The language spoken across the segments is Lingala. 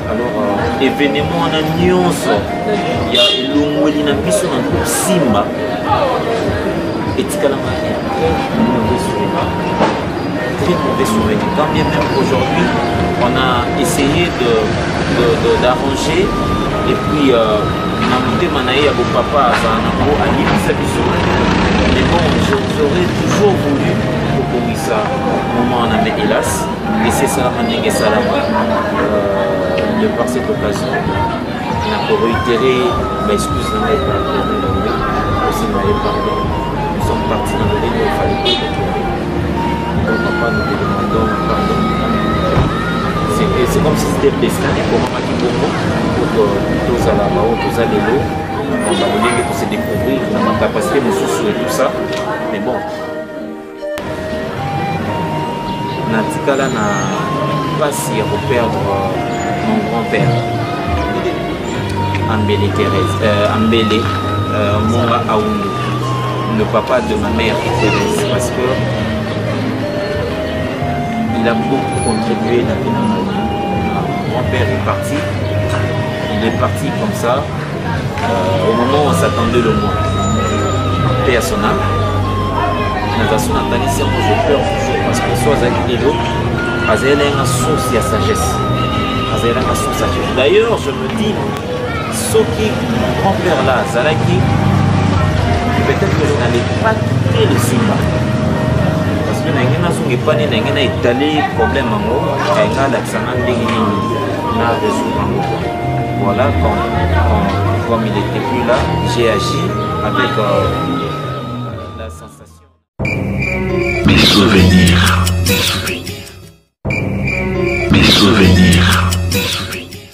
Alors, événement en nuance, il y a l'ongoli na biso na simba et tikalama. Très mauvais souvenir. Quand bien même aujourd'hui, on a essayé d'arranger et puis on a monté Manaï à vos papas à l'Ibisa Biso. Mais bon, j'aurais toujours voulu pour ça, moment on a mis hélas, et c'est ça, Manenge Salama. De par cette occasion, on a pour réitérer, excuse moi aussi pardon. Nous sommes partis dans le lieu où il fallait pas. Donc papa, nous te demandons pardon. C'est comme si c'était le destin pour Maman Kibongo, pour tous à la Mao, tous à l'élo. On va voulu pour se découvrir, on a ma capacité de sous et tout ça. Mais bon. Natikala n'a pas si reperdre mon grand-père, Ambele Thérèse, Ambele Monga Aoundou, le papa de ma mère Thérèse, parce que il a beaucoup contribué dans ma vie. Mon grand-père est parti, il est parti comme ça, au moment où on s'attendait le mois. Paix à son âme. Natation Nathalie, moi j'ai peur toujours parce que soit Zaki Azéla est une source de sagesse. D'ailleurs, je me dis, ce qui mon grand-père là, Zalaki, peut-être que je n'allais pas quitter le Simba. Parce que je n'ai pas étalé le problème en haut, et n'a résoudre. Voilà, comme il n'était plus là, j'ai agi avec la sensation. Mes souvenirs, mes souvenirs, mes souvenirs, mes souvenirs.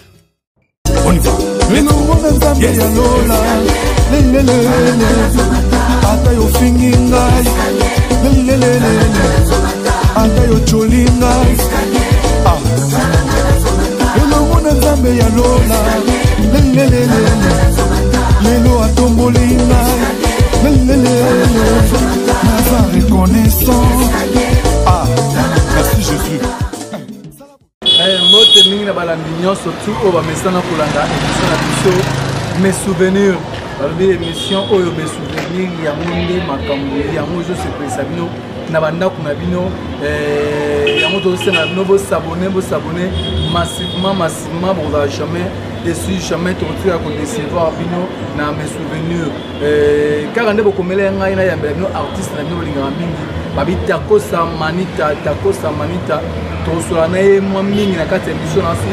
On y va. Mais nous on a Zambia Lola, lelelele, ata yo fingingai, lelelele, ata yo cholingai. Ah. Mais nous on a Zambia Lola, lelelele, lelo atombolingai, lelelele. Reconnaissant. Ah, merci Jésus. Mote mingi na balambi surtout au bamesana kolanda émission na biso mes souvenirs. Balobi émission oyo mes souvenirs ya monde makambo ya mojo se pesa bino na bandako na bino ya moto senga bino bo s'abonner massivement pour jamais déçu jamais trop à décevoir bino na mes souvenirs car ndebo komela ngai na yambela bino artiste na bino linga mingi babi takosa manita tosola na ye mwa mingi na kati ya émission na si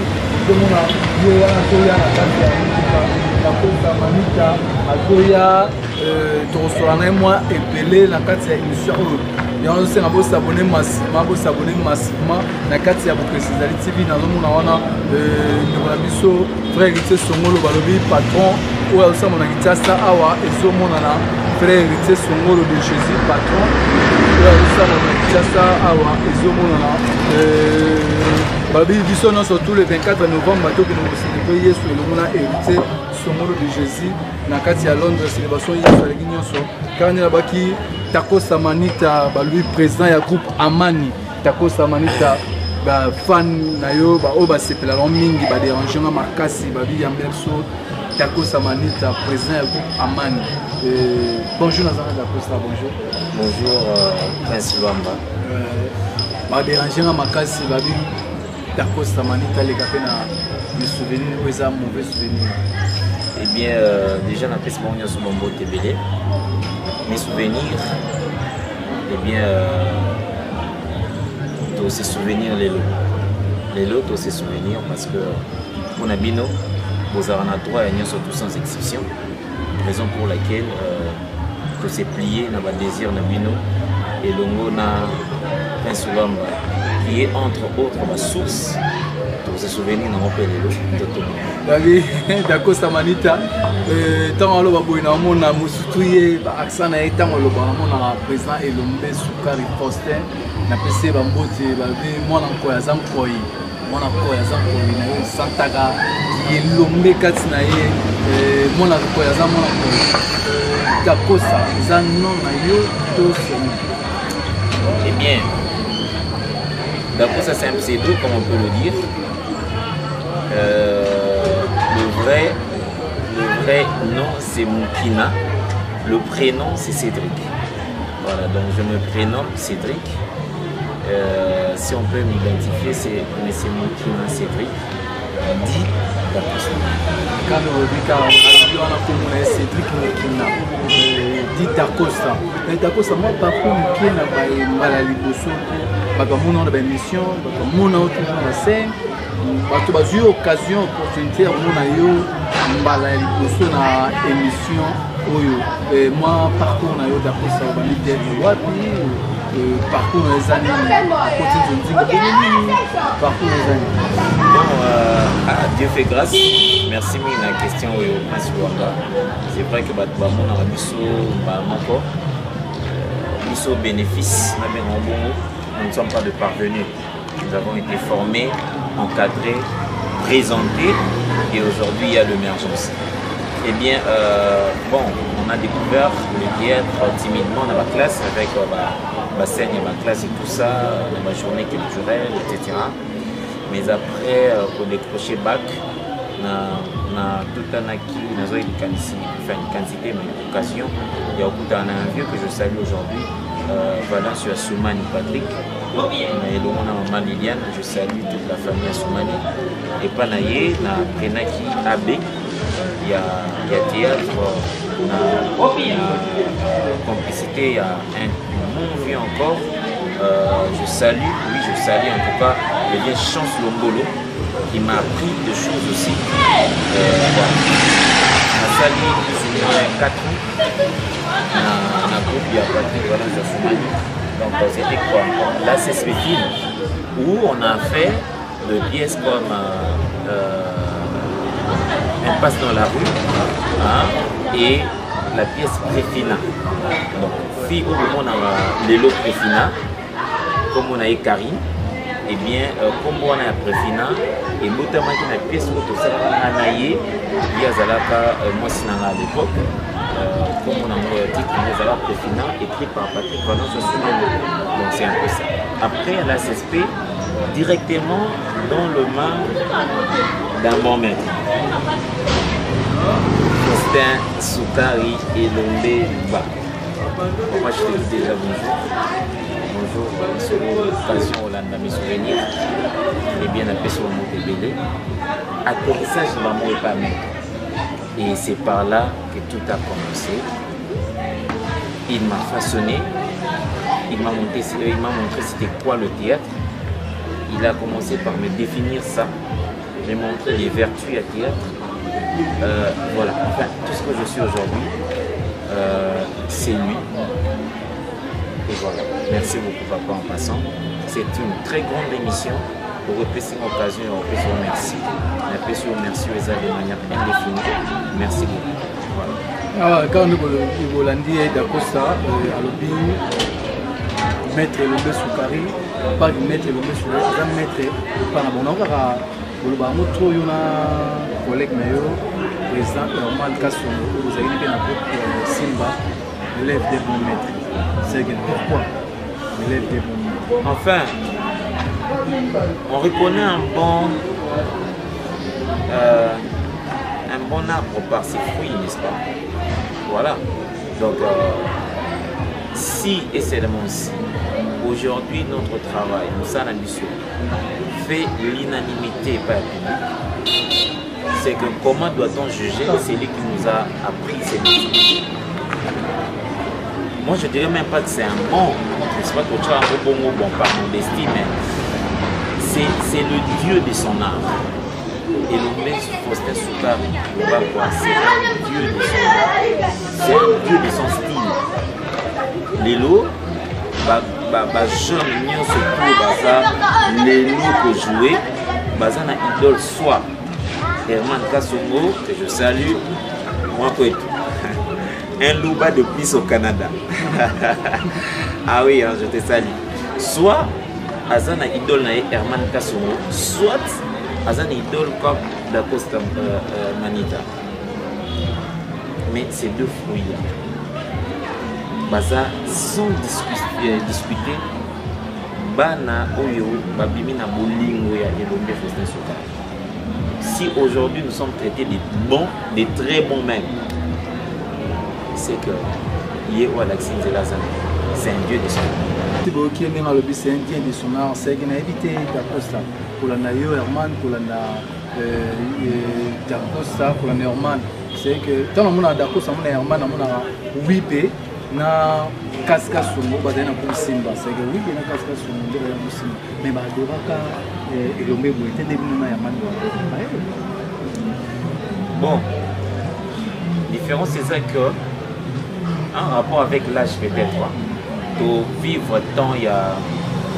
tomona yo wana toya na kati ya takosa manita atoya tosola na ye mwa epele na kati ya émission oyo yango senga bo s'abonner massivement na kati ya Bokesizali TV nazomona wana ndeko na biso frère Héritier Songolo balobi patron oyo osama na Kinshasa awa ezomonana frère Héritier Songolo de Jésus patron oyo osama na Kinshasa awa ezomonana balobi biso nyonso tous le 24 novembre batokende koselebre Yesu elongo na Héritier Songolo de Jésus na kati ya Londres célébration Yesu aleki nyonso kani nabaki Takosa Manita balobi président ya groupe Amani Takosa Manita ba fan na yo ba oba sepela lo mingi ba dérangement makasi ba bi yamberso Takosa Manita président ya groupe Amani. Bonjour Nazara Takosa, bonjour. Bonjour Prince Luamba. Ba dérangement makasi ba bi Takosa Manita les capé na mes souvenirs ou les mauvais souvenirs. Eh bien déjà na peste mon sur mon beau TBD. Mes souvenirs, eh bien tous ces souvenirs les lots tous ces souvenirs parce que mon abino vous avez un droit et surtout sans exception, raison pour laquelle tous ces pliés dans votre désir nabino et longo na Prince Luamba qui est entre autres ma source tous ces souvenirs dans mon pays Davi Takosa Manita tant aloba boina mona musutuye ba accent na tant aloba mona président Elombe Sukari Faustin na pese ba mbote ba mwana nkoya zankoi na yo santaga Elombe kati na ye mwana nkoya za mwana nkoya Takosa za non na yo to sema. Eh bien Takosa c'est un pseudo comme on peut le dire. Le vrai nom c'est Moukina, le prénom c'est Cédric. Voilà, donc je me prénomme Cédric. Si on peut m'identifier, c'est Moukina Cédric. Dit Dacosta. Quand on a Cédric Moukina, dit Dacosta. Dacosta, moi parcours Moukina, on a une mission, on a toujours la scène. Tu as eu l'occasion, opportunité, on a eu une émission. Moi, parcours on a eu Dacosta, on a eu des parcours les années, parcours les années. Bon, Dieu fait grâce. Merci pour la question au Prince Luanga. C'est vrai que on a biso bénéfice, nous ne sommes pas de parvenus. Nous avons été formés, encadrés, présentés et aujourd'hui il y a l'émergence. Eh bien, bon, on a découvert le théâtre timidement dans la classe avec ma scène et ma classe et tout ça, dans ma journée culturelle, etc. Mais après, pour décrocher bac, on a tout un acquis, on a une quantité, mais une occasion. Il y a un vieux que je salue aujourd'hui, Valence Assoumani Patrick. Et le maman Liliane, je salue toute la famille Assoumani. Et Panaye, na Prenaki AB. Il y a théâtre, il y a complicité, il y a un bon vieux encore. Je salue en tout cas le bien Chance Lombolo qui m'a appris des choses aussi. Voilà. Je salue plus ou moins 4 ans dans un groupe, il y a Patrick Valence Assoumani. Donc c'était quoi? Là c'est ce film où on a fait des pièces comme Un passe dans la rue, hein, et la pièce Préfina. Donc, fille où on a l'élo Préfina, comme on a eu Karine, et bien, comme on a Préfina, et notamment la pièce où on a Anaye, il y a Zalaka, moi c'est à l'époque, comme on a dit, on a Préfina, écrit par Patrick Valence Assoumani. Donc, c'est un peu ça. Après, à la CSP, directement dans le main d'un bon maître. Faustin Soukari et Lombe Ba. Moi je te dis déjà bonjour. Bonjour, sur l'occasion Hollande mes souvenirs. Et bien appelé sur le mot Bélé. Atterrissage de l'amour et pas même. Et c'est par là que tout a commencé. Il m'a façonné. Il m'a montré c'était quoi le théâtre. Il a commencé par me définir ça. J'ai montré les vertus à théâtre. Voilà, enfin, tout ce que je suis aujourd'hui, c'est lui. Et voilà, merci beaucoup papa en passant. C'est une très grande émission. Pour repasser une occasion, on peut se remercier. On peut se remercier de manière indéfinie. Merci beaucoup. Voilà. Quand nous avons dit Dacosta, à l'objet, maître Lombe Soukari, pas de maître Lombe Soukari, maître par la bonne heure. Vous avez un collègue président Normal Kassono, vous avez dit que Simba élève des bons maîtres. C'est pourquoi élève des bons maîtres. Enfin, on reconnaît un bon arbre par ses fruits, n'est-ce pas? Voilà. Donc, si et seulement si, aujourd'hui notre travail, nous sommes ambitieux, fait l'unanimité par le public, c'est que comment doit-on juger celui qui nous a appris ces métiers? Moi je ne dirais même pas que c'est un bon, c'est pas que tu as un bon par modestie, mais c'est le dieu de son art. Et le maître Faustin Soukari, c'est un dieu de son art, c'est un dieu de son style. Lélo, jeune mignon surtout baza Lélo que jouer, baza na idole soit Herman Kassongo, que je salue, moi quoi un louba de plus au Canada. Ah oui, hein, je te salue. Soit Azana idole na Herman Kassongo, soit Azana idole comme Dacosta Manita. Mais ces deux fruits là, baza sans discuter, bana oyo babimi na bolingo ya Elombe Faustin Soukari. si aujourd'hui nous sommes traités des bons, des très bons même, c'est que c'est un Dieu de son art. C'est un Dieu de son art. C'est une évité d'Acosta. Pour la Nayo Herman, pour la d'Acosta, pour la Herman. C'est que dans le monde d'Acosta, on a Herman, on a 8 p na casca sumo badana pour Simba. C'est que 8 p na casca sumo pour Simba. Mais bah devaka et le même était devenu na Herman. Bon, différence c'est ça que en rapport avec l'âge peut-être, pour vivre tant il y a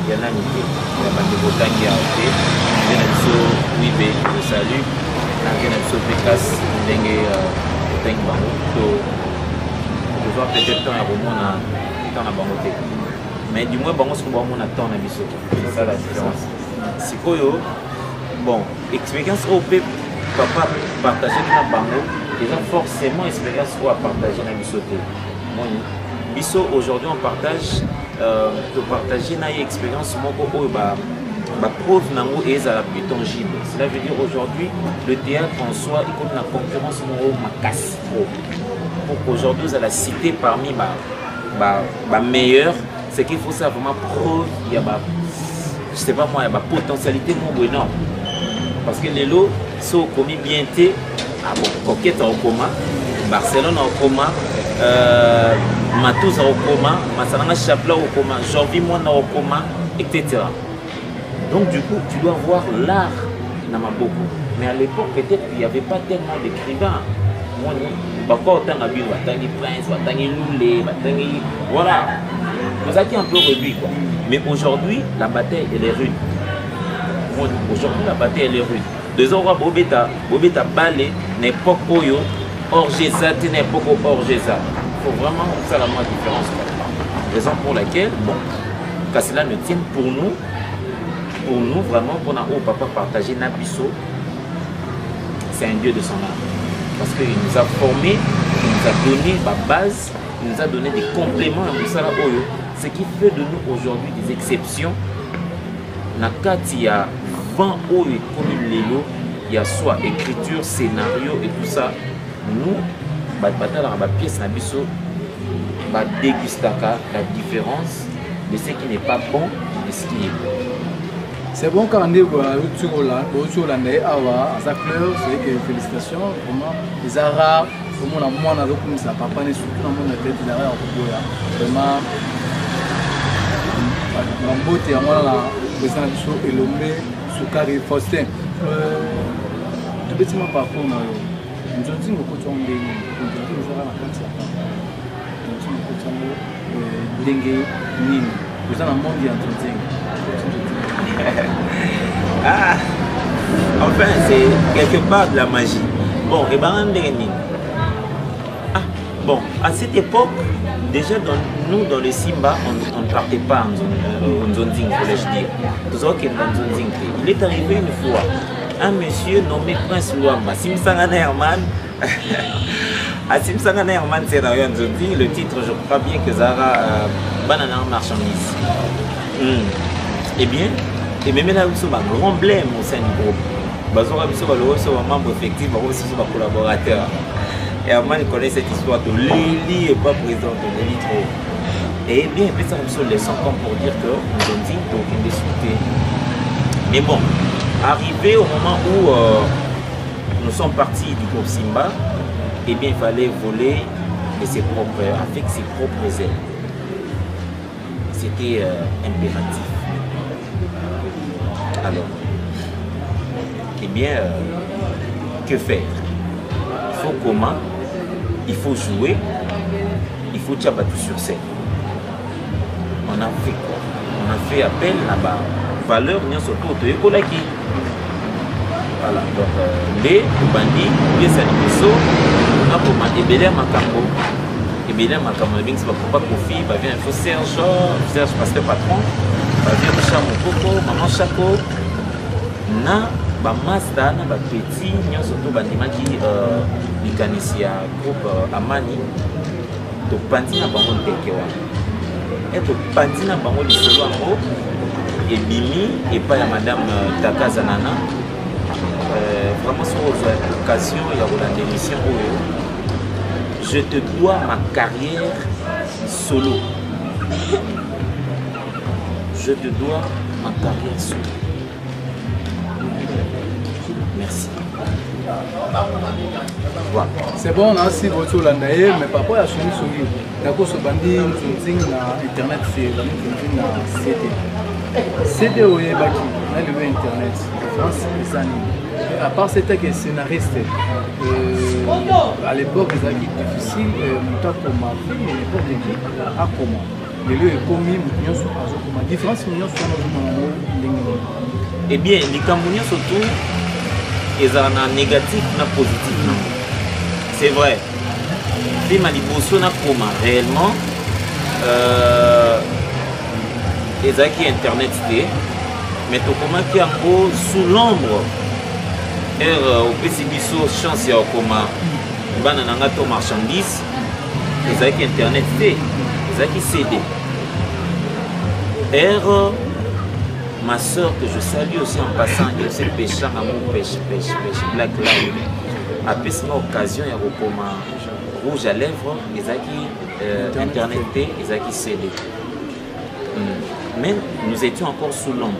l'amitié, il y a des botans qui a été, il y a des oui, je salue, il y a des pécasses, il y a des je vois peut-être tant il y a un moment mais du moins, on a temps à biso. C'est ça la différence. Si bon, expérience au papa partager dans bango, déjà forcément expérience à partager dans biso. Biso aujourd'hui on partage de partager une expérience preuve nango et ça la plus tangible. Cela veut dire aujourd'hui le théâtre en soi il compte la concurrence ma casse pour qu'aujourd'hui vous allez citer parmi meilleurs, c'est qu'il faut ça vraiment preuve il y a je sais pas moi il y a potentialité énorme parce que les lots sont commis bien été Coquette en coma, Barcelone en coma, Matouza au coma, Massalanga Chapla au coma, Jordi Moina au coma, etc. Donc du coup, tu dois voir l'art dans ma beaucoup. Mais à l'époque, peut-être qu'il n'y avait pas tellement d'écrivains. Pourquoi autant de Watangi Prince, Watangi Loulé, Watangi... Voilà. Nous avons un peu réduit quoi. Mais aujourd'hui, la bataille, elle est rude. Aujourd'hui, la bataille, elle est rude. Deux ans, Bobeta balé, n'époque Oyo, Orgeza, n'époque Orgeza. Il faut vraiment ça la moins différence. Raison pour laquelle, bon, que cela ne tienne pour nous vraiment, pour nous, papa partager Nabiso, c'est un Dieu de son âme. Parce qu'il nous a formés, il nous a donné la base, il nous a donné des compléments à Moussala Oyo. Ce qui fait de nous aujourd'hui des exceptions. Il y a 20 Oyo comme Lélo, il y a soit écriture, scénario et tout ça. Nous, la pièce Nabiso, dégustaka la différence de ce qui n'est pas bon et de ce qui est bon. C'est bon quand on est au Landais, à sa fleur, c'est que félicitations, vraiment, les Arabes, comment on a moins comme ça, papa n'est surtout dans mon tête, il a rien vraiment, ma beauté, à moi, la président et l'homme, Soukari Faustin. Tout bêtement parcours, nous avons dit que nous avons dit que nous avons ah, enfin, c'est quelque part de la magie. Bon, et bon, à cette époque, déjà nous dans le Simba, on ne partait pas en Zonzing, voulais-je dire. Il est arrivé une fois un monsieur nommé Prince Luamba, Simsangana Herman. À Simsangana Herman, c'est dans Zonzing. Le titre, je crois bien que Zara Banana en marchandise. Eh bien, et même là, il y a un grand blême au sein du groupe. Il y a un membre effectif, il y a un collaborateur. Et Herman connaît cette histoire de Lili et pas présent de Lili trop. Et bien, il y a une leçon comme pour dire que nous avons dit donc une discuter. Mais bon, arrivé au moment où nous sommes partis du groupe Simba, eh bien, il fallait voler avec ses propres ailes. C'était impératif. Alors, eh bien, que faire? Il faut comment? Il faut jouer, il faut tchabattu sur scène. On a fait quoi? On a fait appel à la valeur, surtout de l'écolaki. Voilà, donc les bandits, les salibéso, on a commandé Bélé Makambo. Et Bélé Makambo, c'est pas profit, il faut Serge, pasteur patron, il vient Chamo Coco, Maman Chaco, na master na petit surtout bandimaki likanisia groupe Amani to pandi na bango ntekewa et to pandi na bango lisolo yango et bimi et pas ya madame Takazanana vraiment son occasion de l'émission je te dois ma carrière solo. Je te dois ma carrière solo. Merci. Voilà. C'est bon, on a aussi votre landaïe, mais papa a choisi sur lui. D'accord, ce bandit, nous na internet, c'est na CD. CD au Yébaki, on a levé internet. France, les années. À part c'était que scénariste, à l'époque, ils avaient difficile, montant pour ma fille, mais l'époque de qui a comment. Le lieu est commis, nous sommes comment. Différence, nous sommes eh bien, les Camerounais surtout. Ils ont négatif et positif. C'est vrai. Les manipulations réellement, ils ont internet, mais tout comment qui est sous l'ombre, au PCBSO chance ya comment, banana to marchandise, ils ont internet, ils ont CD. Ma soeur que je salue aussi en passant, et aussi pêchant amour, pêche, Black Live. A plus occasion, il y a un rouge à lèvres, ils ont internet, ils ont CD. Mais nous étions encore sous l'ombre.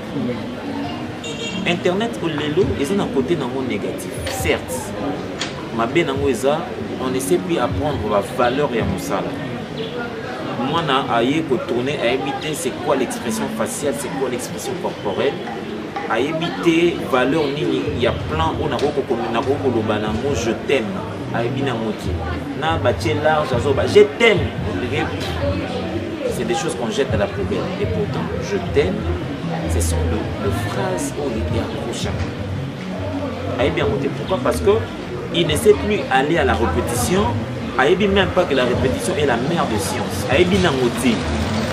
Internet ou l'élo, ils ont un côté négatif, certes. Ma bien on essaie plus apprendre la valeur et la moussala. Moi, je tourner à éviter c'est quoi l'expression faciale, c'est quoi l'expression corporelle. À éviter valeur, il y a plein où je t'aime. À éviter je t'aime. C'est des choses qu'on jette à la poubelle. Et pourtant, je t'aime, ce sont de phrases où il y a accrochant. Pourquoi? Parce qu'il ne sait plus aller à la répétition. Aïbi même pas que la répétition est la mère de science. Aïbi Nangoti,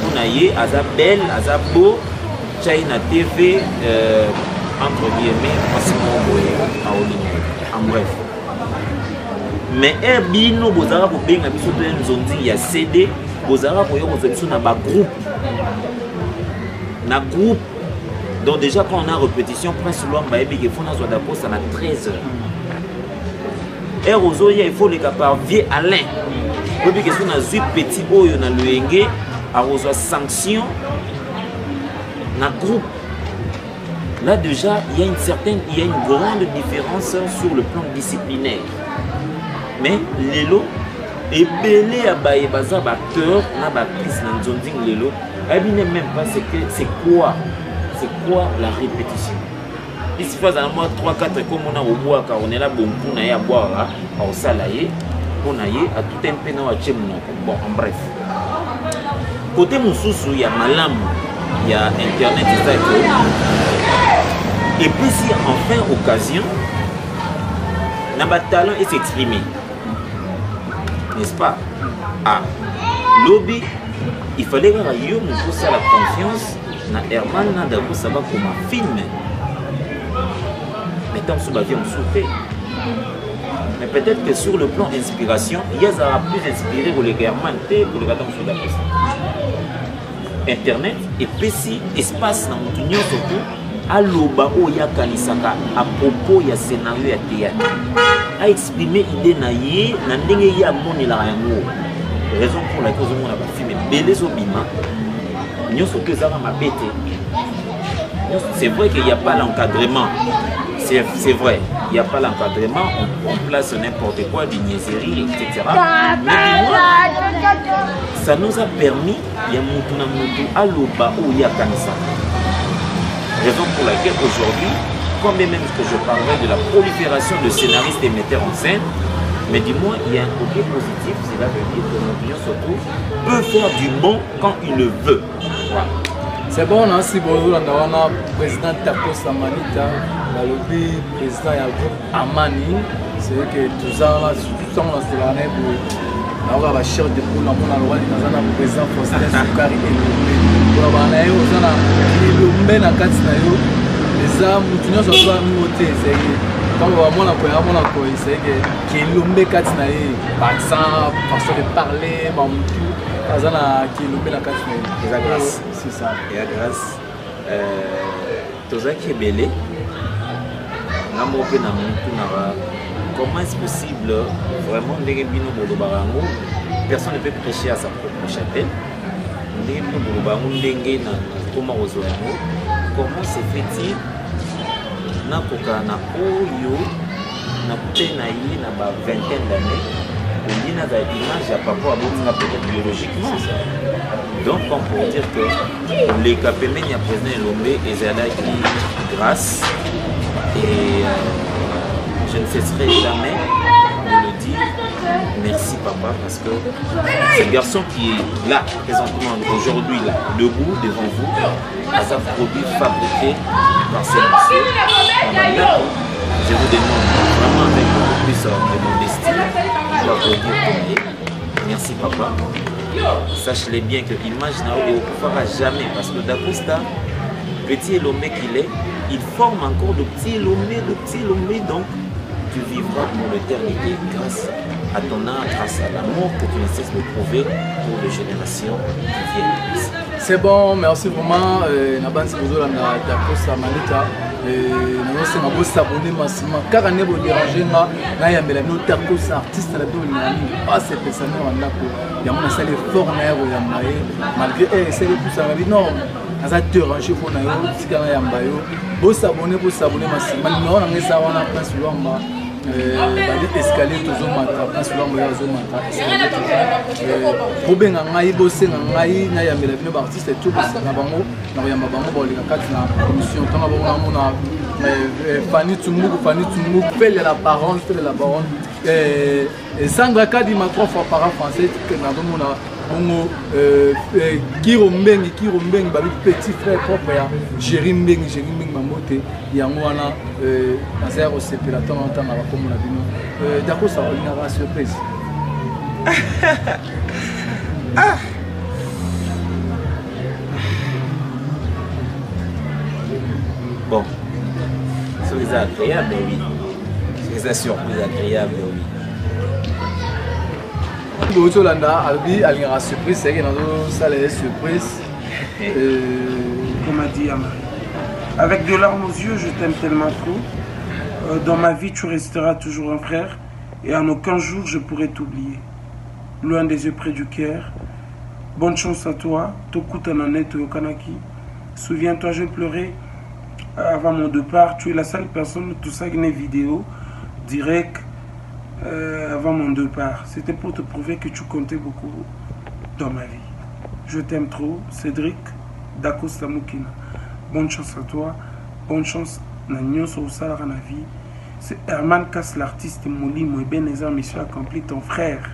on a yé, aza belle, aza beau, China TV, entre guillemets, facilement en bref. Mais Bino, Bozara, pour bien, il y a CD, Bozara, pour groupe. Na groupe. Donc déjà quand on a répétition, Prince Loam, il faut qu'on a poste à 13h. Et il faut les capables vieux Alain. Depuis que on a 8 petits boys on a le à reçoit sanction na groupe. Là déjà il y a une grande différence sur le plan disciplinaire. Mais l'élo est belé à baye baza acteur na ba actrice na nzonding l'élo. Elle ne même pas c'est quoi la répétition. Il se fait à moi 3-4 comme on a au bois car on est là bon pour aller à boire au salaye pour aller à tout un peu dans la bon en bref. Côté Moussoussou il y a Malam, il y a internet et puis si enfin occasion n'a pas de talent et s'exprimer, n'est-ce pas? Ah lobby il fallait que yo nous ça la confiance na Herman na d'abord ça va comme un film. Mais peut-être que sur le plan inspiration, il y a plus inspiré pour les Germains pour les Gadons sur la piste. Internet et PC espace dans mon union surtout à l'oba où il y a kanisaka à propos il y a scénario et théâtre à exprimer idée naïe n'andenge il y a mon il a rien raison pour laquelle on a pas filmé belé zobima nous ce que ça va m'appêter. C'est vrai qu'il n'y a pas l'encadrement. C'est vrai, il n'y a pas l'encadrement, on place n'importe quoi, des niaiseries, etc. Mais ça nous a permis, il y a Moutouna à l'Oba où il y a Kanisa. Raison pour laquelle aujourd'hui, quand même que je parlerai de la prolifération de scénaristes et metteurs en scène, mais du moins il y a un côté positif, cela veut dire que Montpellier surtout peut faire du bon quand il le veut. Voilà. C'est bon, on a aussi le président Tako Samanita, le président Amani, c'est que tout ça, c'est l'année pour la chef de poule, le président Faustin Soukari, pour la il a les armes, nous sommes notés, quand on va c'est que l'homme façon de parler, c'est ça. Et à grâce, tout ça qui est belé, comment est-ce possible, vraiment, personne ne peut prêcher à sa propre chapelle. Comment se fait-il na kokana oyo na kutena yi na ba vingtaine d'années on a des images à papa peut-être biologiquement donc on peut dire que les KPM y a président Lombe et Zalaki grâce et je ne cesserai jamais de le dire merci papa parce que ce garçon qui est là présentement aujourd'hui là debout devant vous à un produit fabriqué par ces messieurs. Je vous demande vraiment avec beaucoup plus de modestie de applaudir. Merci papa. Sachez bien que l'image n'a pas fera jamais parce que d'Acosta, petit Elomé qu'il est, il forme encore de petits Elomé, donc tu vivras pour l'éternité grâce à ton âme, grâce à l'amour que tu ne cesses de prouver pour les générations qui viennent ici. C'est bon, merci vraiment. Nabansi Bozolanda Dakosa Malita. Nous sommes s'abonner massivement. Car on est dérangé, na ya mela no Dakosa artiste la bio ni pas ces personnes en là pour. Il y a mon salle fort na ya maye malgré c'est le plus ça va non. Asa déranger faut na yo sika na ya mbayo. Bo s'abonner massivement. Non on est ça on a pas sur l'amba. Bali escalier tozomata place lwango ya zomata kobenga ngai bosenga ngai na yambela bino ba artiste tout na bango na yamba bango bolinga kati na commission tanga bango na Fanny Tsumugu felle la baronne Sandra Kadi ma 3 fois par français que na domona bongo Kiro Mbengi babi petit frère propre ya Jéri Mbengi mamote yango wana azaya kosepela ntango na ntango bakomona bino Dakosa olingaka surprise. Bon, surprise agréable, oui. C'est surprise agréable, oui. Bozolanda albi alingaka surprise c'est que nazo sala surprise comme a dit Amari. Avec de larmes aux yeux, je t'aime tellement trop. Dans ma vie, tu resteras toujours un frère et en aucun jour je pourrai t'oublier. Loin des yeux, près du cœur. Bonne chance à toi. Tokutanane Toyokanaki. Souviens-toi, je pleurais avant mon départ. Tu es la seule personne, tout ça, qui n'est vidéo direct avant mon départ. C'était pour te prouver que tu comptais beaucoup dans ma vie. Je t'aime trop, Cédric Dakosta Mukina. Bonne chance à toi, bonne chance na nyonso osala na vie. C'est Herman Kass l'artiste Molimo et Benezar mission accompli ton frère.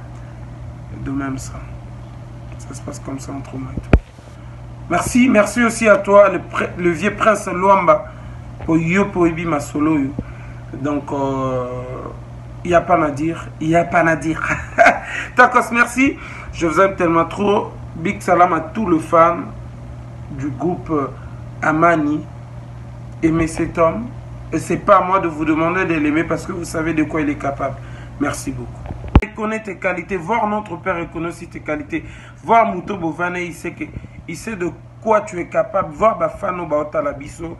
De même ça. Ça se passe comme ça entre moi et toi. Merci, merci aussi à toi le vieux prince Luamba pour yo pour Ibi Masolo. Donc il n'y a pas à dire, Takos, merci. Je vous aime tellement trop. Big salam à tous les fans du groupe Amani. Aimez cet homme. Et c'est pas à moi de vous demander de l'aimer parce que vous savez de quoi il est capable. Merci beaucoup. Reconnaître tes qualités, voir notre père reconnaître aussi tes qualités. Voir Mouto Bovane, il sait de quoi tu es capable. Voir Bafano Baota Labiso.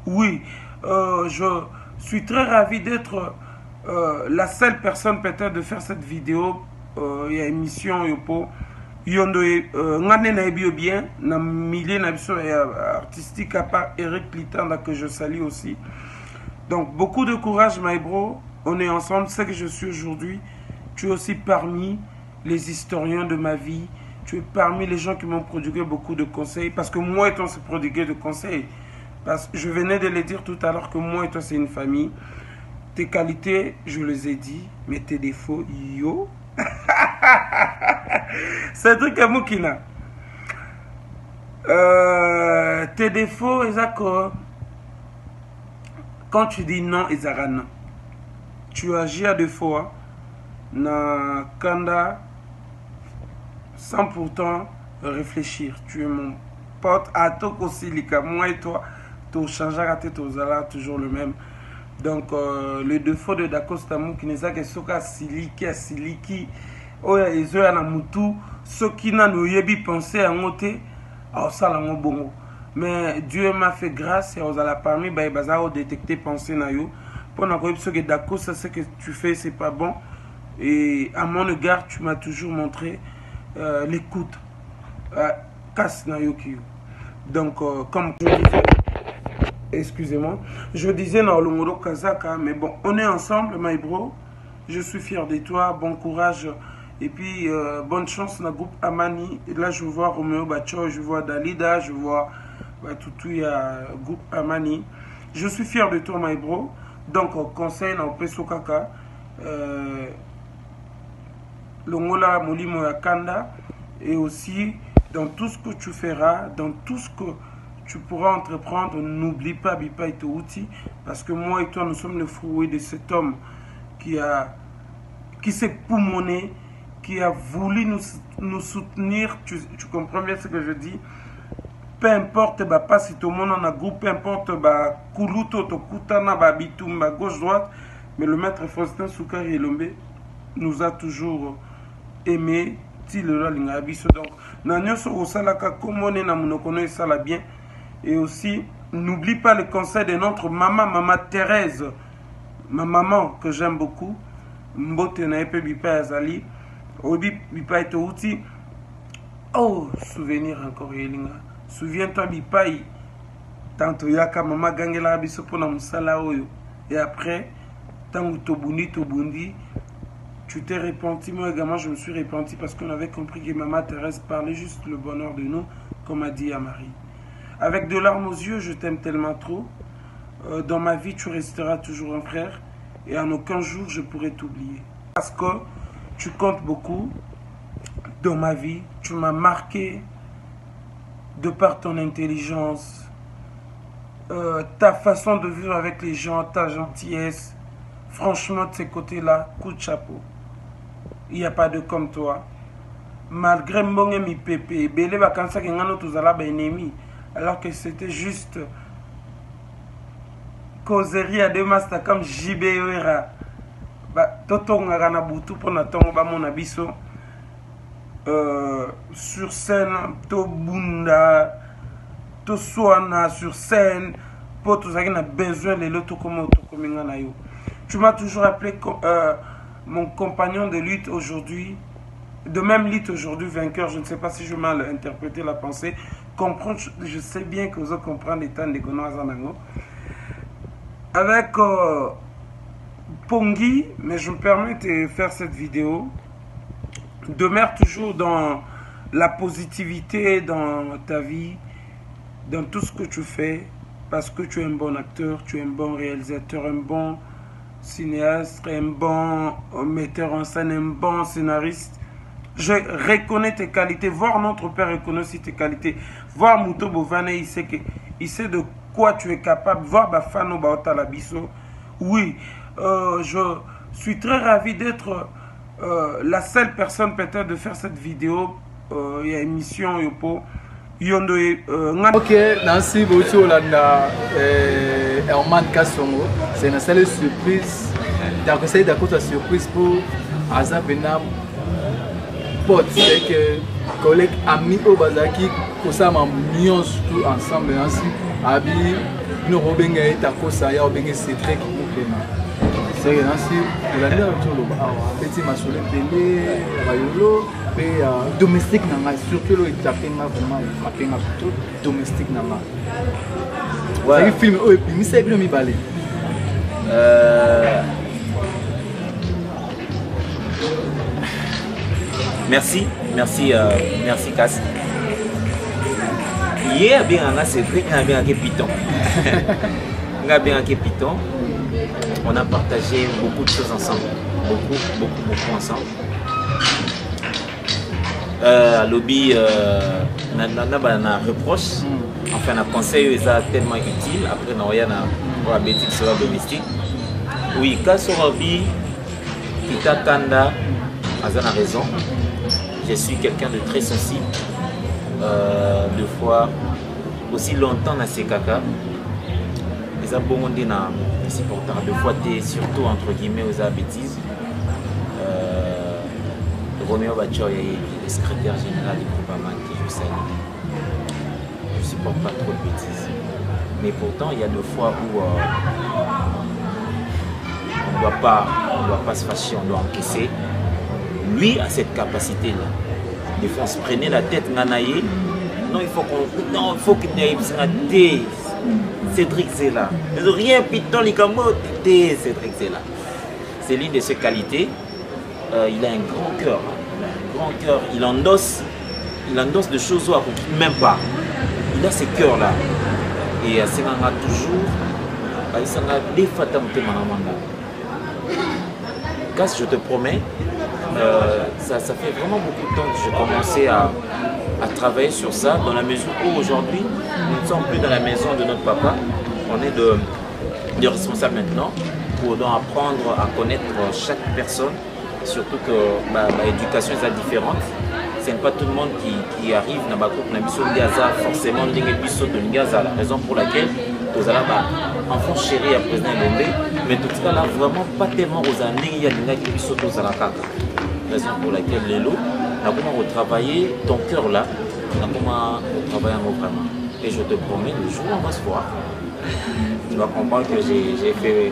Oui, je suis très ravi d'être la seule personne peut-être de faire cette vidéo. Il y a une émission Yopo. Yondo ngane na ebio bien na milieu na biso artistique à part Eric Litanda que je salue aussi. Donc beaucoup de courage my bro, on est ensemble, c'est que je suis aujourd'hui. Tu es aussi parmi les historiens de ma vie, tu es parmi les gens qui m'ont prodigué beaucoup de conseils parce que moi et toi on s'est prodigué de conseils. Parce que je venais de le dire tout à l'heure que moi et toi c'est une famille. Tes qualités, je les ai dit, mais tes défauts, yo. C'est un truc à Moukina. Tes défauts, Isako, quand tu dis non, Isara non. Tu agis à deux fois na Kanda sans pourtant réfléchir. Tu es mon pote à Toko Silika. Moi et toi, tu changeras tête aux alas, toujours le même. Donc, le défaut de Dakosta Moukina, c'est que Soka Siliki. Oya ezoya na mutu soki na no yebi penser en ote au salango bongo mais Dieu m'a fait grâce et aux ala parmi ba bazao détecter penser na yo Pendant que d'accord, ça c'est que tu fais, c'est pas bon. Et à mon égard, tu m'as toujours montré l'écoute. Casse na yoki. Donc, comme je disais, excusez-moi, je disais dans le Moro Kazaka, mais bon, on est ensemble, my bro. Je suis fier de toi, bon courage. Et puis, bonne chance dans le groupe Amani. Et là, je vois Roméo Bacho, je vois Dalida, je vois Toutou, il y a groupe Amani. Je suis fier de toi, my bro. Donc, conseil dans Peso Kaka. Longola Molimo Yakanda. Et aussi, dans tout ce que tu feras, dans tout ce que tu pourras entreprendre, n'oublie pas Bipa et Touti. Parce que moi et toi, nous sommes le fruit de cet homme qui s'est poumonné, qui a voulu nous soutenir. Tu comprends bien ce que je dis? Peu importe, pas si tout le monde en a groupe, peu importe, Kuluto, Tokutana, Bitum, gauche-droite, mais le maître Faustin Soukari Elombe nous a toujours aimé. Donc, et aussi, n'oublie pas le conseil de notre maman Thérèse, ma maman que j'aime beaucoup. Mbote na epe Bipa Azali. Obi Bipa et outil. Oh, souvenir encore Yelinga. Souviens-toi Bipa. Tanto yaka mama gangela biso pona musala oyo. Et après, tango tobundi. Tu t'es repenti, moi également je me suis repenti parce qu'on avait compris que maman Thérèse parlait juste le bonheur de nous, comme a dit à Marie. Avec de larmes aux yeux, je t'aime tellement trop. Dans ma vie, tu resteras toujours un frère et en aucun jour je pourrai t'oublier. Parce que tu comptes beaucoup dans ma vie, tu m'as marqué de par ton intelligence, ta façon de vivre avec les gens, ta gentillesse. Franchement, de ces côtés-là, coup de chapeau. Il n'y a pas de comme toi. Malgré mon ami Pépé, Bélé va quand ça qu'il y a tous ennemi, alors que c'était juste causerie à deux masters comme JBERA. Toto ngana butu pour n'attendre mon abisso sur scène, to bunda, to soana sur scène, pour tout ça qui a besoin de l'autre comme yo. Tu m'as toujours appelé mon compagnon de lutte aujourd'hui, de même lutte aujourd'hui, vainqueur. Je ne sais pas si je mal interprété la pensée. Comprendre, je sais bien que vous comprenez les temps de Gonoazanango. Avec Pongi, mais je me permets de faire cette vidéo. Demeure toujours dans la positivité dans ta vie, dans tout ce que tu fais, parce que tu es un bon acteur, tu es un bon réalisateur, un bon cinéaste, un bon metteur en scène, un bon scénariste. Je reconnais tes qualités. Voir notre père reconnaît aussi tes qualités. Voir Mouto Bovane, il sait de quoi tu es capable. Voir Bafano Baotalabiso. Oui, je suis très ravi d'être la seule personne peut-être de faire cette vidéo. Il y a émission Yopo. Ok, Nancy Boucho Landa Herman Kassongo, c'est une seule surprise. T'as essayé d'accorder la surprise pour Azabena pote, c'est que collègues amis au Bazaki, pour ça m'a mis tout ensemble. Nancy, Abi, nous Robin et Takosa, ya Robin c'est très cool. C'est que Nancy, il a dit autour de petit masolé pelé, Bayolo. Domestique nanga surtout le tapenga vraiment mapenga plutôt domestique nanga ouais c'est film oh et puis c'est bien mi balé merci Cass. Hier bien on a c'est vrai qu'on a bien avec Python. On a bien avec Python. On a partagé beaucoup de choses ensemble, beaucoup ensemble. Lobby na reproche enfin un conseil est tellement utile après on a pour la bêtise sur la domestique oui quand sur Roby qui t'attenda a raison je suis quelqu'un de très sensible de fois aussi longtemps dans ces caca les abonnés na supporters de fois surtout entre guillemets aux bêtises Roméo Bacho est le secrétaire général du groupe Amani qui je sais. Je ne supporte pas trop de bêtises. Mais pourtant, il y a des fois où doit pas se fâcher, on doit encaisser. Lui a cette capacité-là. Des fois, on se prenait la tête, Nanaye. Non, il faut qu'il y ait Cédric Zela. Rien, Piton, Likambo, Cédric Zela. C'est l'une de ses qualités. Il a un grand cœur. Il endosse des choses où il même pas. Il a ce cœur-là. Et c'est toujours. Casse, je te promets, ça fait vraiment beaucoup de temps que j'ai commencé à travailler sur ça, dans la mesure où aujourd'hui, nous ne sommes plus dans la maison de notre papa. On est de responsables maintenant pour donc apprendre à connaître chaque personne, surtout que l'éducation est différente. Ce n'est pas tout le monde qui arrive dans le groupe forcément la raison pour laquelle nous avons enfant chéri à président Lombe, mais tout ça là vraiment pas tellement aux années il y a des gens qui sont tous à la caca. Raison pour laquelle les lots, on a comment retravailler ton cœur là, on a comment retravailler vraiment. Et je te promets, le jour où on va se voir, tu vas comprendre que j'ai fait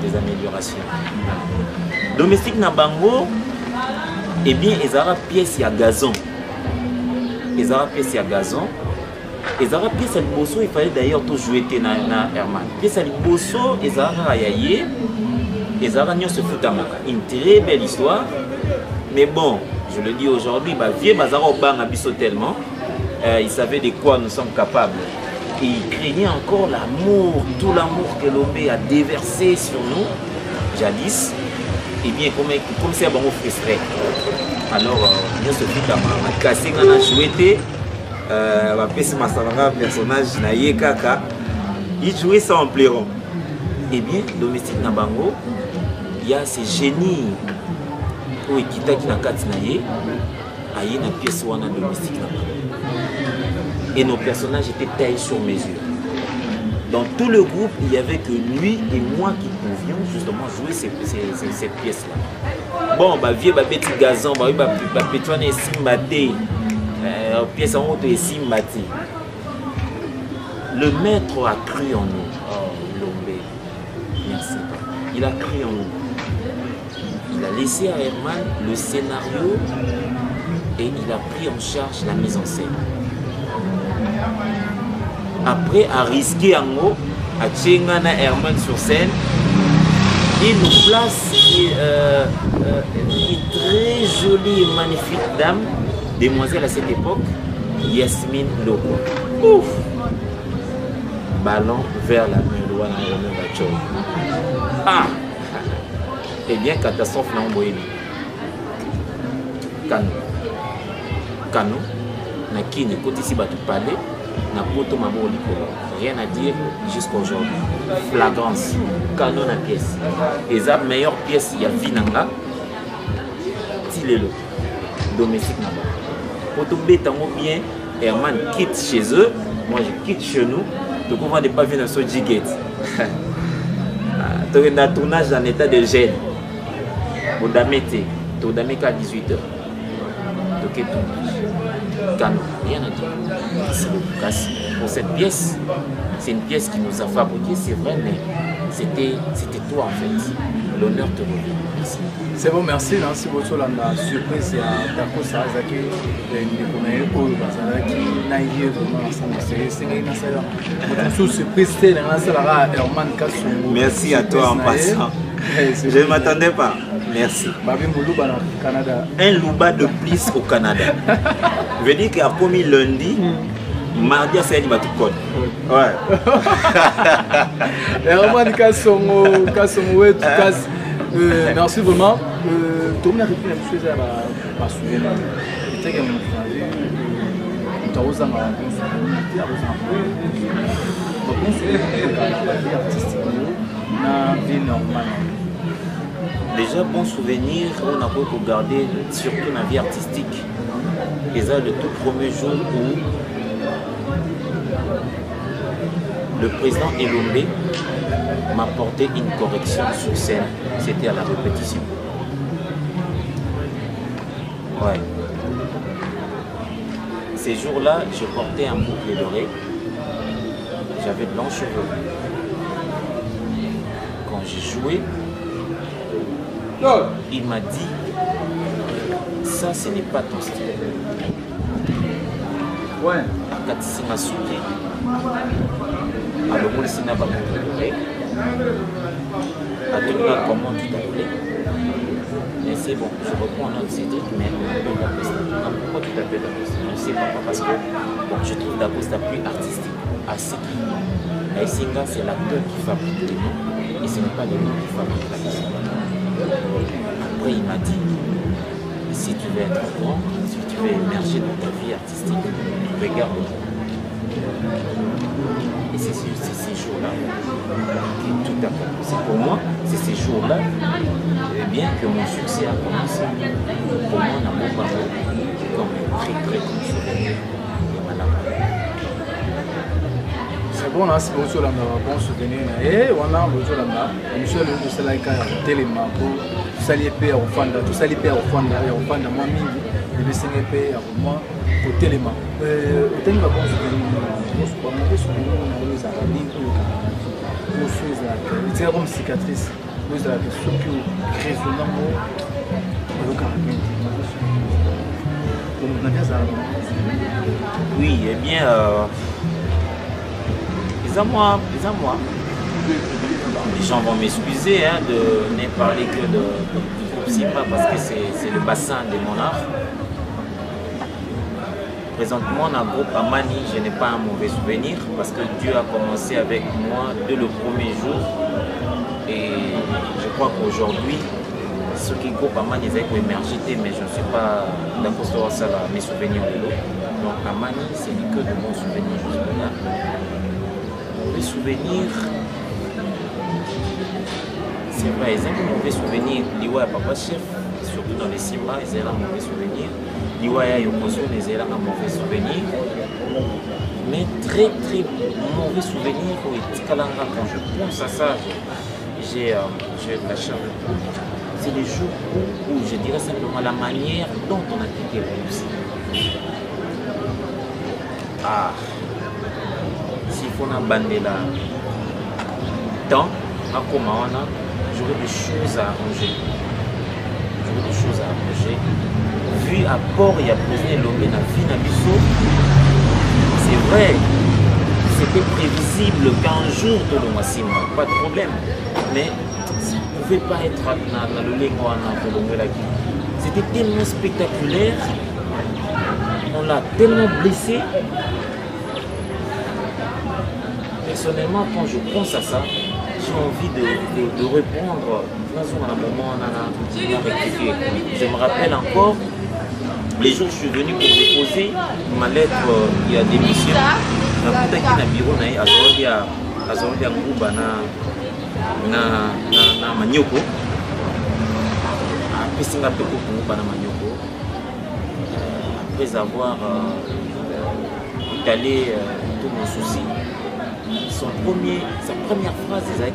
des améliorations. Domestique Nabango, eh bien, ils ont pièce à gazon. Et ça pièce à Liboso, il fallait d'ailleurs tout jouer na Herman. Pièce à Liboso, ils ont ayaye, ils ont se foutre à Maka. Une très belle histoire. Mais bon, je le dis aujourd'hui, vieux Bazaro Bang abisso tellement, ils savaient de quoi nous sommes capables. Et ils craignaient encore l'amour, tout l'amour que Lombe a déversé sur nous, jadis. Et bien, comme c'est un bon frustré. Alors, nous se foutre à Maka. Cassé, on a joué. Personnage naïe kaka, il jouait ça en pleurant. Eh bien, domestique Nabango, il y a ces génies où il quitte qui n'a qu'à naïe, aïe na pièce ou na domestique Nabango. Et nos personnages étaient taillés sur mesure. Dans tout le groupe, il n'y avait que lui et moi qui pouvions justement jouer cette pièce-là. Bon, vieux petit gazon, pétoine et simbaté. Pièce en haut de Simbati. Le maître a cru en nous. Oh, Lombe. Merci. Il a cru en nous. Il a laissé à Herman le scénario et il a pris en charge la mise en scène. Après, à risquer en haut, à Tchengana Herman sur scène, il nous place une très jolie et magnifique dame. Demoiselle à cette époque, Yasmine Logo. Ouf! Ballon vers la main, ah! Eh bien, catastrophe n'a envoyé. Kano, na qui ne côté ici, tu parler, na poto mabo likolo. Rien à dire jusqu'à aujourd'hui. Flagrance. Kano na pièce. Et la meilleure pièce, il y a Vinanga. Tilelo. Domestique Naba. Pour tomber tant bien, Herman quitte chez eux, moi je quitte chez nous, donc on va ne pas venir dans ce G-Gate. Tu es dans tournage en état de gêne. Au Damete, tu es à 18h. Donc tu es tournage. Canon, rien à dire. Merci beaucoup. Pour cette pièce, c'est une pièce qui nous a fabriqué, c'est vrai, mais c'était toi en fait. L'honneur te revient. Merci. C'est bon, merci. Merci beaucoup. La surprise, c'est Tako Sazaki. Merci à toi en passant. Je ne m'attendais pas. Merci. Un louba de plus au Canada. Je veux dire qu'il a commis lundi. Mardi, c'est un code. Ouais. Merci vraiment. Tout le monde a répondu à la chose à suivre. C'est que déjà, bon souvenir, on a pu regarder surtout la vie artistique. Et ça, le tout premier jour où le président Elombe m'a porté une correction sur scène. C'était à la répétition. Ouais. Ces jours-là, je portais un boucle doré. J'avais de longs cheveux. Quand j'ai joué, Il m'a dit, ça ce n'est pas ton style. Ouais. Quand c'est ma souris, alors moi c'est n'a pas montré. À tout cas, comment tu t'appelais? Mais c'est bon, je reprends notre Cédric, mais pourquoi tu t'appelles Dacosta? Je ne sais pas, parce que bon, je trouve Dacosta plus artistique. À ce qui Aisinga, c'est l'acteur qui fabrique les noms, et ce n'est pas les noms qui fabriquent la musique. Après, il m'a dit, si tu veux être grand, si tu veux émerger dans ta vie artistique, regarde. Et c'est ces jours-là qui est tout à fait. Pour moi, c'est ces jours-là, bien que mon succès a commencé. Pour moi, on a beaucoup parlé comme un très très bon souvenir de madame. C'est bon, là, c'est bon sur la bon souvenir. Et on a besoin de la Michel de Salaika, Téléma, tout ça lié au Fanda, tout ça lié au Fanda, au Fanda, moi, il est signé à moi, au Téléma. Au Téléma, bon souvenir, on a des souvenirs, on a des arabes, c'est comme cicatrice. Vous avez ce qui crée ce nom. Oui, eh bien, les gens vont m'excuser hein, de ne parler que du groupe Simba parce que c'est le bassin de mon art. Présentement, dans le groupe Amani, je n'ai pas un mauvais souvenir parce que Dieu a commencé avec moi dès le premier jour. Et je crois qu'aujourd'hui, ce qui groupe Amani, ils ont émergé, mais je ne suis pas d'accord sur ça, mes souvenirs de l'eau. Donc Amani, c'est que de bons souvenirs jusque-là. Les souvenirs, c'est vrai, ils ont un mauvais souvenir. Liwa Papa Chef, surtout dans les Simba, ils ont un mauvais souvenir. Liwa Yokozo, ils ont un mauvais souvenir. Mais très très mauvais souvenir pour Etikalanga. Quand je pense à ça, j'ai la chair de poule. C'est les jours où je dirais simplement la manière dont on a quitté réussi. Ah, s'il faut abandonner là, tant à Komawana, j'aurais des choses à arranger. J'aurais des choses à arranger. Vu à port, il y a posé l'homme dans la vie Nabiso. C'est vrai, c'était prévisible qu'un jour de l'Omassima, pas de problème. Mais ça ne pouvait pas être dans le Légoana pour l'homme. C'était tellement spectaculaire. On l'a tellement blessé. Personnellement, quand je pense à ça, j'ai envie de répondre dans un moment je me rappelle encore les jours où je suis venu pour déposer ma lettre il y a des missions. Dans le bureau, il y a un groupe na Manioko. Après avoir étalé tout mon souci, sa première phrase est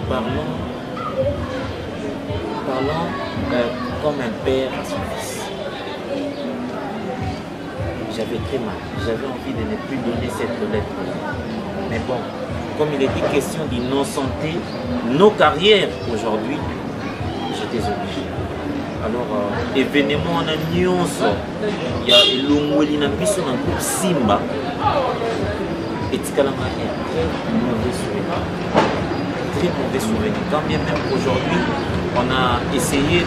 parlant comme un père à son fils. J'avais très mal, j'avais envie de ne plus donner cette lettre-là. Mais bon, comme il était question d'innocenter nos carrières aujourd'hui, j'étais obligé. Alors, événement en nuance, il y a l'Ongweli dans le groupe Simba. Et Tikalama est très mauvais souvenir. Très mauvais souvenir. Quand bien même aujourd'hui, on a essayé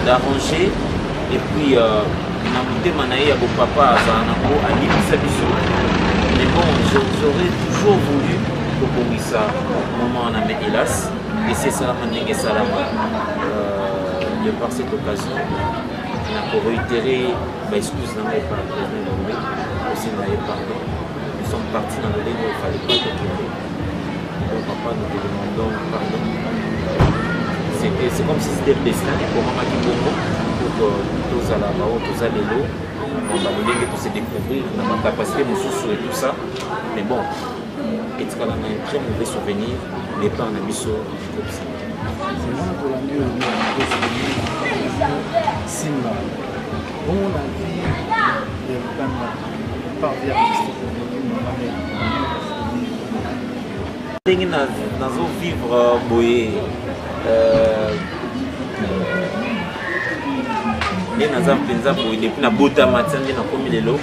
d'arranger et puis on a monté Manaï à mon papa à Libissabiso. Mais bon, j'aurais toujours voulu que Borissa, moment on a mis hélas, et c'est ça, Manenge Salama. De par cette occasion, on a pour réitérer, excuse par le président Lomé, aussi pardon. Nous sommes partis dans le lieu où il ne fallait pas t'occuper. Donc papa, nous te demandons pardon. C'est comme si c'était le destin pour Mama Kibongo, pour tous à la Mao, tous à l'élo. On va nous dire pour se découvrir, on a ma capacité, mon sous et tout ça. Mais bon, et tu as un très mauvais souvenir, mais pas un abisso comme ça. C'est moi pour la mieux Simba. Bon, la vie de Uganda, par vie artistique, dans vivre boye naza mpenza boye depuis nabotama tia nde nakomi lelo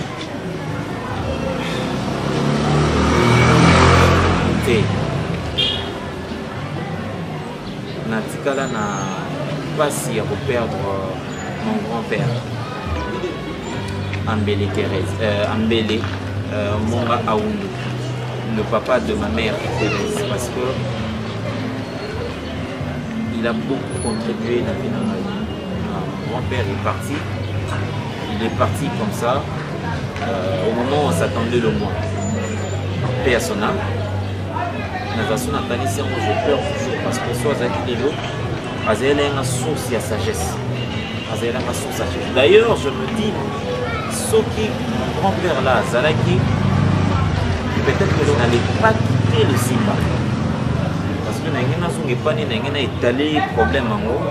te natikala na pasi ya koperdre mon grand-père Ambele Thérèse, Ambele Monga Aoundou, le papa de ma mère Thérèse, parce que il a beaucoup contribué dans la vie. Mon grand-père est parti, il est parti comme ça, au moment où on s'attendait le mois. Paix à son âme. Je pleure toujours parce que soit Zakidelo, elle a une source de sagesse. D'ailleurs, je me dis, ce qui mon grand-père là, Zalaki, peut-être que je n'allais pas quitter le Simba. Parce que je n'ai pas étalé le problème en haut,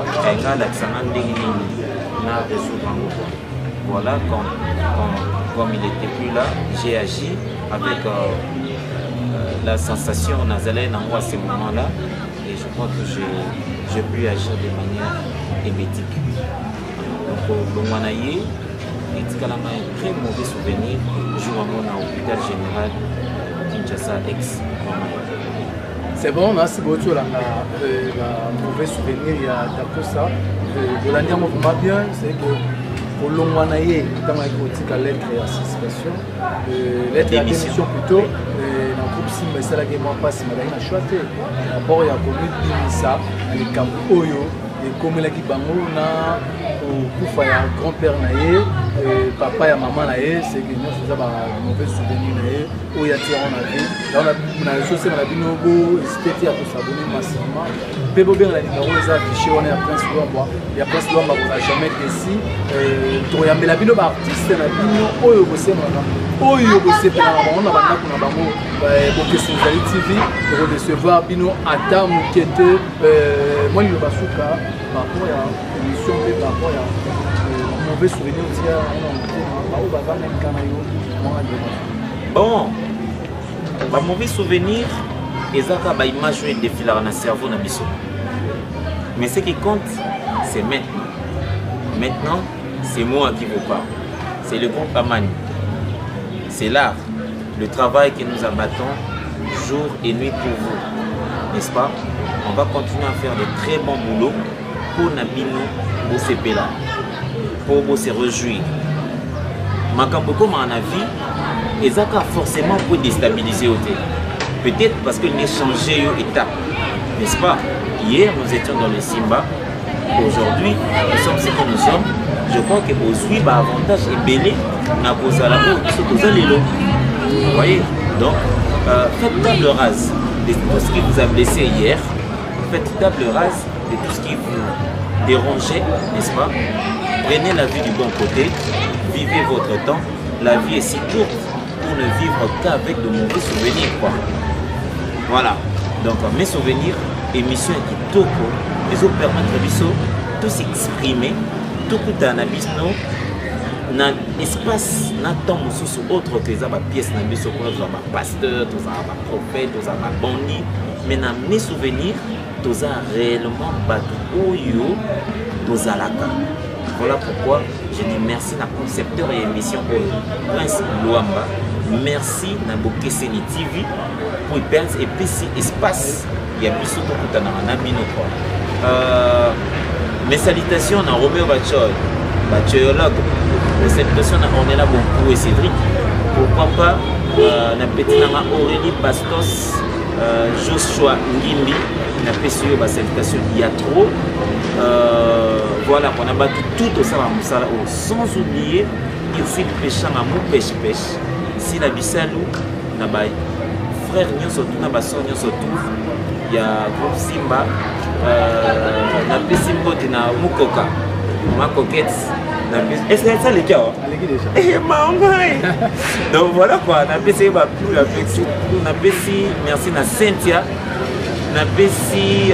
voilà, comme il n'était plus là, j'ai agi avec la sensation nazalaine en moi à ces moments-là, et je crois que j'ai pu agir de manière hémétique. Donc, le Manaye, il y a un très mauvais souvenir le jour où on est à l'hôpital général Kinshasa Ex. C'est bon, merci beaucoup. Un mauvais souvenir, il y a ça. De l'année, moi, bien, c'est que pour le Manaye, dans la lettre et association, lettre et démission plutôt, dans le groupe Simba, c'est la game en passe, mais il y a choisi. D'abord, il y a connu Bimisa, les Kamboyo, et comme il y a Bango, kufa ya grand-père naye papa ya maman naye c'est que nous faisons un mauvais souvenir naye où il y a tiré en avis là on a chaussé dans la binogo c'était à tout s'abonner massivement pebo bien la numéro les affichés on est à Prince Luamba il y a Prince Luamba on n'a jamais ici to ya la bino ba artiste na bino oyo bosse on a bana kuna bango pour que c'est Zali TV pour recevoir bino ata mukete moi le basuka par rapport à l'émission par rapport à mauvais souvenir aussi bon ba mauvais souvenir ezaka ba image et défiler dans le cerveau na biso mais ce qui compte c'est maintenant c'est moi qui vous parle, c'est le groupe Amani, c'est l'art, le travail que nous abattons jour et nuit pour vous, n'est-ce pas? On va continuer à faire de très bons boulots pour Nabino Bosepela, pour se réjouir. Makamboko en avis, et ça forcément pour déstabiliser au thé. Peut-être parce qu'il a changé d'étape, n'est-ce pas? Hier nous étions dans le Simba, aujourd'hui nous sommes ce que nous sommes. Je crois que aujourd'hui l'avantage est belé na kozala vous voyez, donc faites table rase de tout ce qui vous a blessé hier, faites table rase de tout ce qui vous dérangeait, n'est-ce pas? Prenez la vie du bon côté, vivez votre temps. La vie est si courte pour ne vivre qu'avec de mauvais souvenirs, quoi. Voilà, donc mes souvenirs, émission qui toko, les autres permettent de tout s'exprimer, tout coûte un abysse, dans l'espace, dans le temps autre que les pièces, dans les pasteur, tous les prophètes, tous les bandits, mais dans mes souvenirs, tous réellement battu Oyo, tous alaka. Voilà pourquoi je dis merci à concepteur et émission Prince Luamba, merci à Bokeseni TV pour permettre et puis si espace, il y a plus de temps dans un abino. Mes salutations à Roméo Bachoy, Bachoyologue, mes salutations à Ornella Bonkou et Cédric, pourquoi pas na petit nama Aurélie Bastos, Joshua Ngimbi, na PCO, ma salutation, il y a trop. Voilà, on a battu tout au Sama Moussala, sans oublier ici péchant à mou pêche-pêche. Ici la Bissalou, na ba frère Nyon surtout, na ba soeur Nyon surtout, il y a groupe Simba, na Pessimbo, na Mukoka, ma coquette. Est-ce que c'est ça les gars? Eh maman. Donc voilà quoi, on a passé ma plus la flexi, on a passé merci na Cynthia, on a passé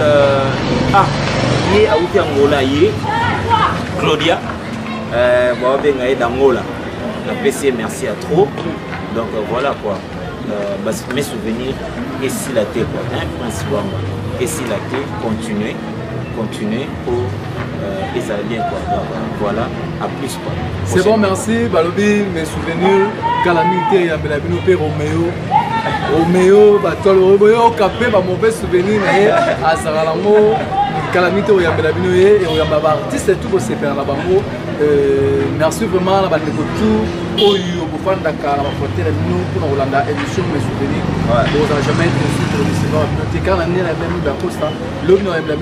yé a outi Angola yé Claudia, bon ben gaé d'Angola, on a passé merci à trop. Donc voilà quoi, mes souvenirs et si la thé quoi, hein principalement, et si la thé continuer continuer pour les bien quoi. Donc, voilà, à plus quoi. C'est bon, merci. Balobi, mes souvenirs, calamité, Yambelabino, Roméo, Roméo, Capé, mauvais souvenir, à Saralamo, calamité, Yambelabino, et Yambaba artiste, et tout pour se faire là-bas. Merci vraiment, la bande de tout, Oyo, pour faire Dakar, la frontière, nous, pour nous rendre émission, mes souvenirs. Vous n'avez jamais été aussi pour le recevoir. Car l'année, la même d'Acosta, l'homme n'a jamais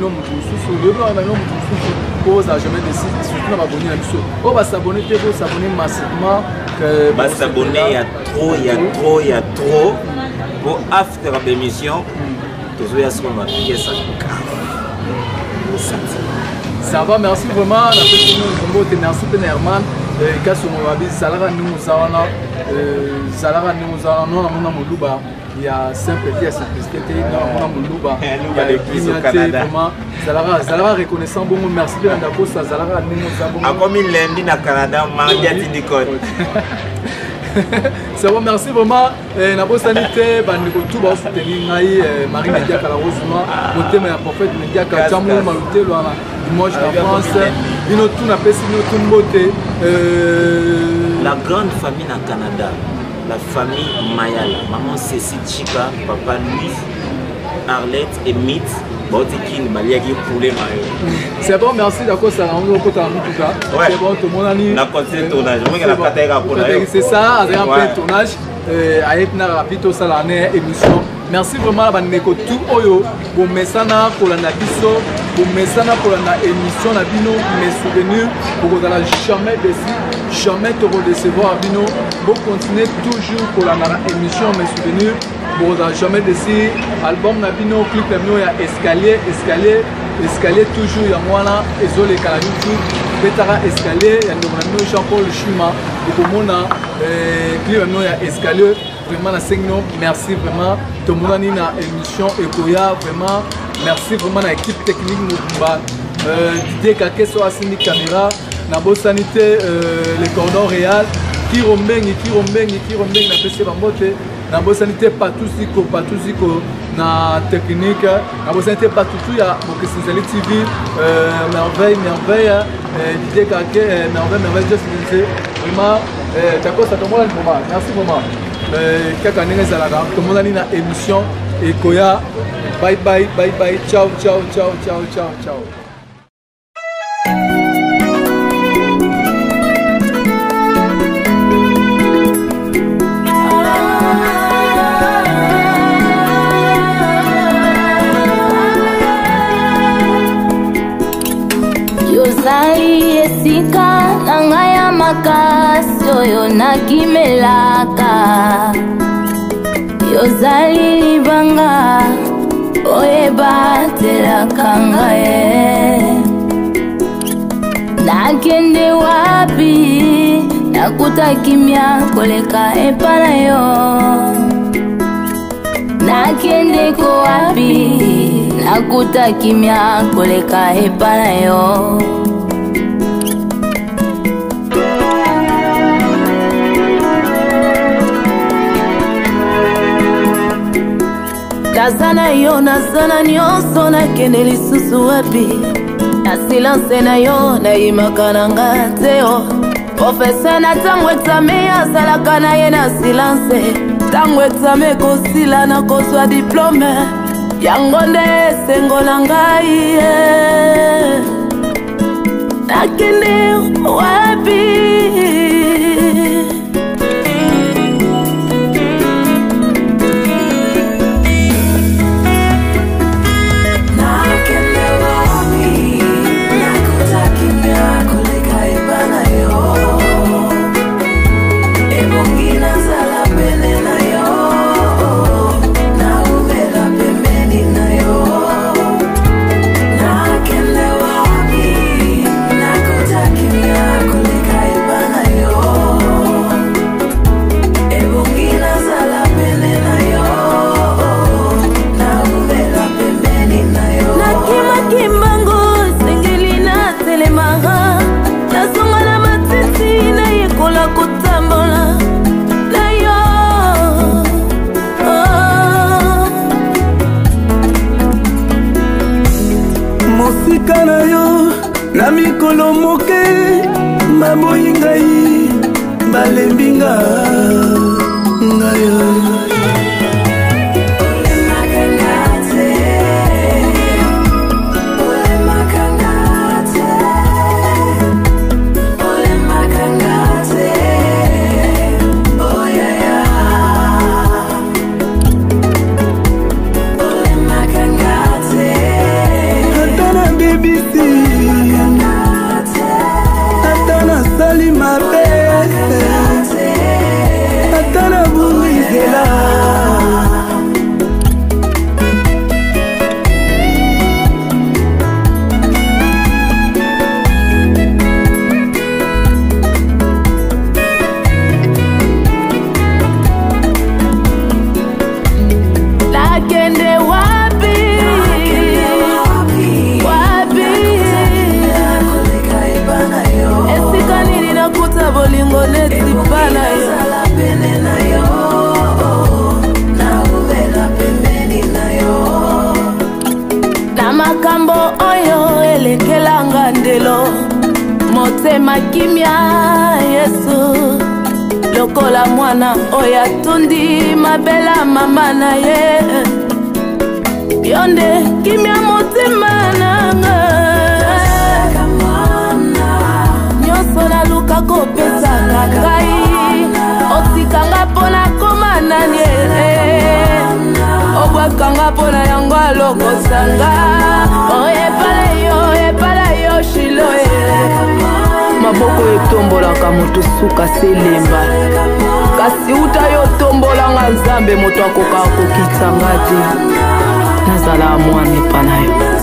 vous n'avez jamais décidé, surtout dans l'abonné à l'émission. Oh, bah s'abonner, vous s'abonner massivement. Bah s'abonner, il y a trop. Pour after l'émission, toujours il y a ce qu'on va dire, ça va, merci vraiment. Merci Herman. Il y a simplicité, il y a Zalara reconnaissant bon merci de la Zalara comme il lundi na Canada, mardi à Tidicon. C'est bon, merci vraiment. Na bosanité, bandiko tout va soutenir Marie Média Calarosuma, le thème est prophète Média Kachamou, Malouté, dimanche en France. Il nous tout n'a pas signé tout beauté. La grande famille na Canada. La famille Mayala, maman Cécile Chica, papa Louis, Arlette et Mythe, c'est bon, merci d'accord, ça en tout cas. C'est bon, tout le monde a dit. C'est ça, avec un peu de tournage, avec une rapide salanée émission. Merci vraiment à Baneko tout Oyo, pour Messana, pour la Nabiso, pour Messana, pour la émission, la Bino, mes souvenirs, pour que jamais déçu, jamais te redecevoir à Bino, pour continuer toujours pour la émission, mes souvenirs, pour jamais déçu, album Nabino, clip Nabino, il y a escalier toujours, il y a moi là, et Zolé Kalamiki, Betara escalier, il y a Jean-Paul Chuma, pour que mon clip Nabino, il y a escalier. Vraiment, merci vraiment. Tout le monde a une émission Ekoya, vraiment. Merci vraiment à l'équipe technique. Didier Kake soit assigné caméra. Nabo sanité, les cordons réels. Qui rombeng, na PC Bambote. Nabo sanité Patousiko, na technique. Nabo sanité Patoutou, ya Bokesizali TV. Merveille. Didier Kake, merveille, just vraiment. D'accord, ça tombe là le moment. Merci vraiment. Tout le monde a une émission Ekoya. Bye bye, ciao. Yozali esika nangaya makasi oyo nakimelaka. Yozali libanga oyeba telaka ngaye. Nakende wapi nakuta kimya koleka epa na yo. Nakende ko wapi nakuta kimya koleka epa na yo. Nazana yo, nazana nyonso nakende lisusu wapi. Na silence na yo, naimaka nanga teo. Professeur na tango exame azalaka na ye na silence. Tango exame kosila na kozwa diplome. Yango nde esengo na ngai. Nakende wapi. esika na yo na mikolo moke maboyi ngai balembinga ngayo motema kimia Yesu lokola mwana oya tundi mabela mama na ye yonde kimia motema nanga nyonso naluka kopesa na ngai otikanga mpona koma nani obwakanga mpona yango alokosanga epala yo shilo maboko etombolaka moto suka selemba kasi uta yo tombolanga nzambe moto akoka kokitsanga te nazala mwana epa na yo